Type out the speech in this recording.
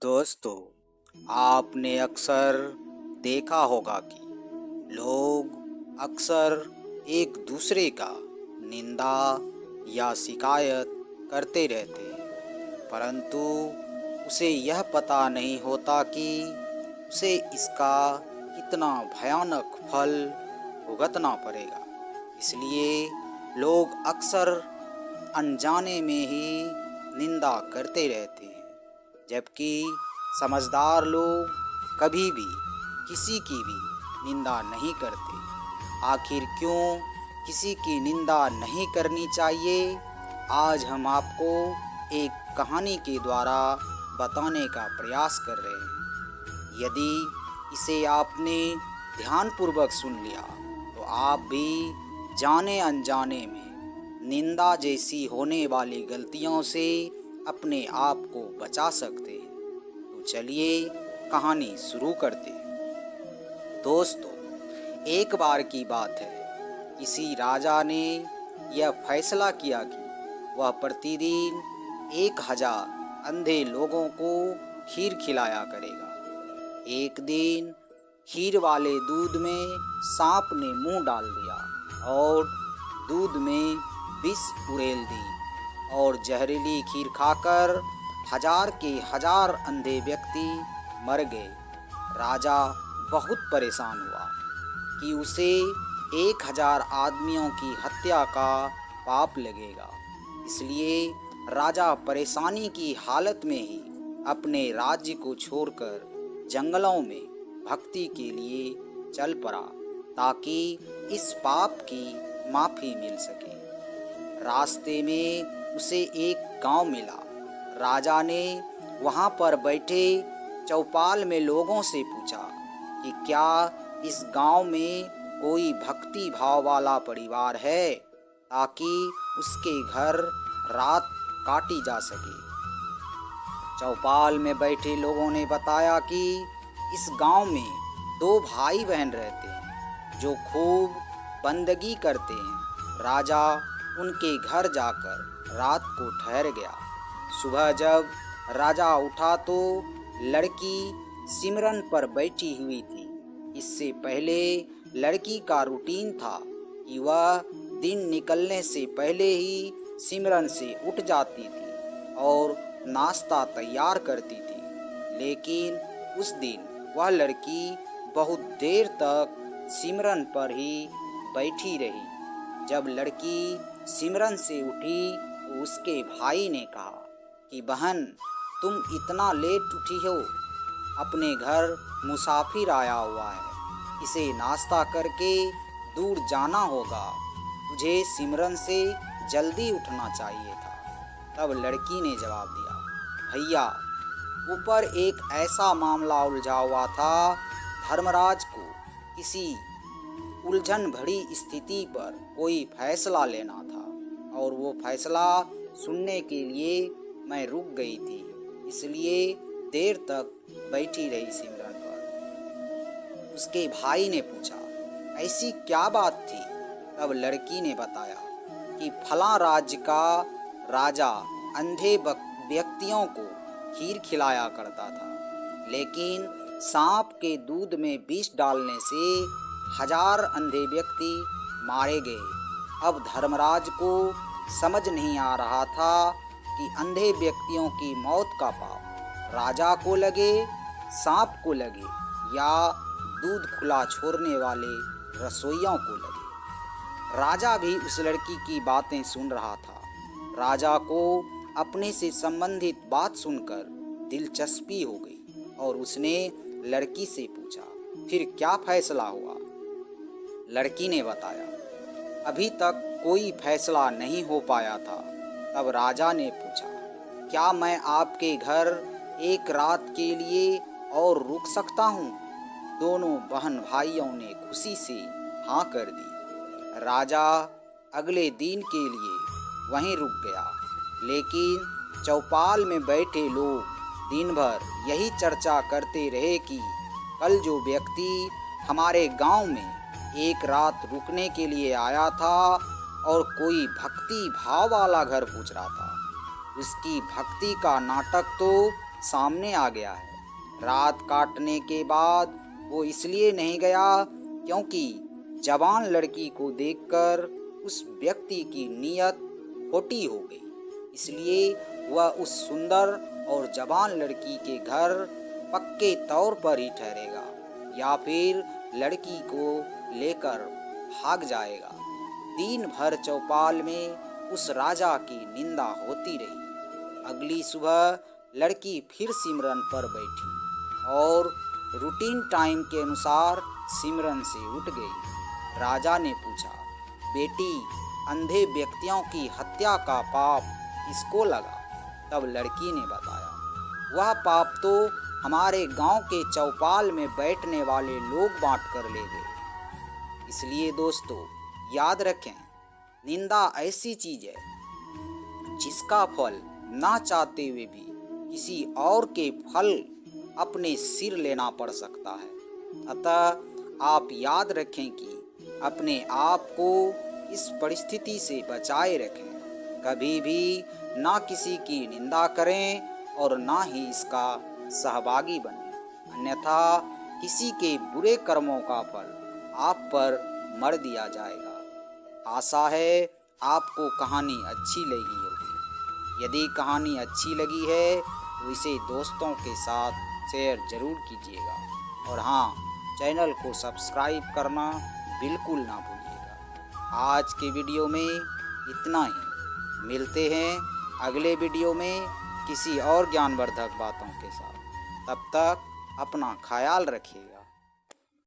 दोस्तों, आपने अक्सर देखा होगा कि लोग अक्सर एक दूसरे का निंदा या शिकायत करते रहते हैं, परंतु उसे यह पता नहीं होता कि उसे इसका कितना भयानक फल भुगतना पड़ेगा। इसलिए लोग अक्सर अनजाने में ही निंदा करते रहते हैं, जबकि समझदार लोग कभी भी किसी की भी निंदा नहीं करते। आखिर क्यों किसी की निंदा नहीं करनी चाहिए, आज हम आपको एक कहानी के द्वारा बताने का प्रयास कर रहे हैं। यदि इसे आपने ध्यानपूर्वक सुन लिया तो आप भी जाने अनजाने में निंदा जैसी होने वाली गलतियों से अपने आप को बचा सकते हैं। तो चलिए कहानी शुरू करते हैं। दोस्तों, एक बार की बात है, किसी राजा ने यह फैसला किया कि वह प्रतिदिन 1000 अंधे लोगों को खीर खिलाया करेगा। एक दिन खीर वाले दूध में सांप ने मुंह डाल दिया और दूध में विष उड़ेल दी और जहरीली खीर खाकर 1000 के 1000 अंधे व्यक्ति मर गए। राजा बहुत परेशान हुआ कि उसे 1000 आदमियों की हत्या का पाप लगेगा। इसलिए राजा परेशानी की हालत में ही अपने राज्य को छोड़कर जंगलों में भक्ति के लिए चल पड़ा, ताकि इस पाप की माफ़ी मिल सके। रास्ते में उसे एक गांव मिला। राजा ने वहां पर बैठे चौपाल में लोगों से पूछा कि क्या इस गांव में कोई भक्ति भाव वाला परिवार है, ताकि उसके घर रात काटी जा सके। चौपाल में बैठे लोगों ने बताया कि इस गांव में 2 भाई बहन रहते हैं जो खूब बंदगी करते हैं। राजा उनके घर जाकर रात को ठहर गया। सुबह जब राजा उठा तो लड़की सिमरन पर बैठी हुई थी। इससे पहले लड़की का रूटीन था कि वह दिन निकलने से पहले ही सिमरन से उठ जाती थी और नाश्ता तैयार करती थी। लेकिन उस दिन वह लड़की बहुत देर तक सिमरन पर ही बैठी रही। जब लड़की सिमरन से उठी तो उसके भाई ने कहा कि बहन, तुम इतना लेट उठी हो, अपने घर मुसाफिर आया हुआ है, इसे नाश्ता करके दूर जाना होगा, तुझे सिमरन से जल्दी उठना चाहिए था। तब लड़की ने जवाब दिया, भैया, ऊपर एक ऐसा मामला उलझा हुआ था। धर्मराज को किसी उलझन भरी स्थिति पर कोई फैसला लेना था और वो फैसला सुनने के लिए मैं रुक गई थी, इसलिए देर तक बैठी रही सिमरन पर। उसके भाई ने पूछा, ऐसी क्या बात थी? तब लड़की ने बताया कि फलां राज्य का राजा अंधे व्यक्तियों को खीर खिलाया करता था, लेकिन सांप के दूध में विष डालने से 1000 अंधे व्यक्ति मारे गए। अब धर्मराज को समझ नहीं आ रहा था कि अंधे व्यक्तियों की मौत का पाप राजा को लगे, सांप को लगे या दूध खुला छोड़ने वाले रसोइयों को लगे। राजा भी उस लड़की की बातें सुन रहा था। राजा को अपने से संबंधित बात सुनकर दिलचस्पी हो गई और उसने लड़की से पूछा, फिर क्या फैसला हुआ? लड़की ने बताया, अभी तक कोई फैसला नहीं हो पाया था। तब राजा ने पूछा, क्या मैं आपके घर एक रात के लिए और रुक सकता हूँ? दोनों बहन भाइयों ने खुशी से हाँ कर दी। राजा अगले दिन के लिए वहीं रुक गया, लेकिन चौपाल में बैठे लोग दिन भर यही चर्चा करते रहे कि कल जो व्यक्ति हमारे गांव में एक रात रुकने के लिए आया था और कोई भक्ति भाव वाला घर पूछ रहा था, उसकी भक्ति का नाटक तो सामने आ गया है। रात काटने के बाद वो इसलिए नहीं गया क्योंकि जवान लड़की को देखकर उस व्यक्ति की नीयत खोटी हो गई। इसलिए वह उस सुंदर और जवान लड़की के घर पक्के तौर पर ही ठहरेगा या फिर लड़की को लेकर भाग जाएगा। दिन भर चौपाल में उस राजा की निंदा होती रही। अगली सुबह लड़की फिर सिमरन पर बैठी और रूटीन टाइम के अनुसार सिमरन से उठ गई। राजा ने पूछा, बेटी, अंधे व्यक्तियों की हत्या का पाप किसको लगा? तब लड़की ने बताया, वह पाप तो हमारे गांव के चौपाल में बैठने वाले लोग बांट कर ले गए। इसलिए दोस्तों याद रखें, निंदा ऐसी चीज है जिसका फल ना चाहते हुए भी किसी और के फल अपने सिर लेना पड़ सकता है। अतः आप याद रखें कि अपने आप को इस परिस्थिति से बचाए रखें। कभी भी ना किसी की निंदा करें और ना ही इसका सहभागी बने, अन्यथा किसी के बुरे कर्मों का फल आप पर मर दिया जाएगा। आशा है आपको कहानी अच्छी लगी होगी। यदि कहानी अच्छी लगी है तो इसे दोस्तों के साथ शेयर ज़रूर कीजिएगा और हाँ, चैनल को सब्सक्राइब करना बिल्कुल ना भूलिएगा। आज के वीडियो में इतना ही। मिलते हैं अगले वीडियो में किसी और ज्ञानवर्धक बातों के साथ। तब तक अपना ख्याल रखिएगा।